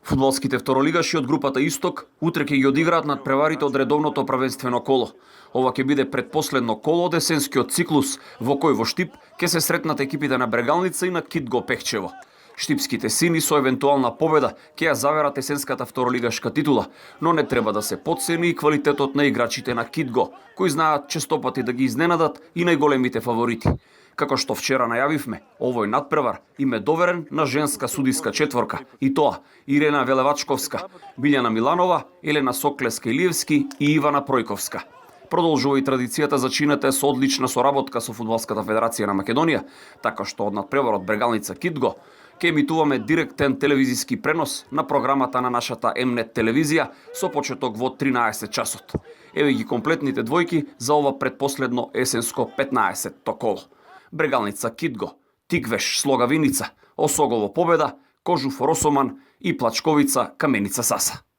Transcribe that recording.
Фудбалските второлигаши од групата Исток утре ќе ги одиграат надпреварите од редовното првенствено коло. Ова ќе биде предпоследно коло од есенскиот циклус, во кој во Штип ќе се сретнат екипите на Брегалница и на Китго Пехчево. Штипските сини со евентуална победа ќе ја заверат есенската второлигашка титула, но не треба да се потцени и квалитетот на играчите на Китго, кои знаат честопати да ги изненадат и најголемите фаворити. Како што вчера најавивме, овој надпревар им е доверен на женска судиска четворка, и тоа Ирена Велевачковска, Билјана Миланова, Елена Соклеска-Илиевски и Ивана Пројковска. Продолжува и традицијата зачинета со одлична соработка со Фудбалската федерација на Македонија, така што од надпреварот Брегалница Китго ќе емитуваме директен телевизиски пренос на програмата на нашата Мнет телевизија со почеток во 13 часот. Еве ги комплетните двојки за ова предпоследно есенско 15-то коло. Брегалница Китго, Тиквеш Слога Виница, Осогово Победа, Кожуф Росоман и Плачковица Каменица Саса.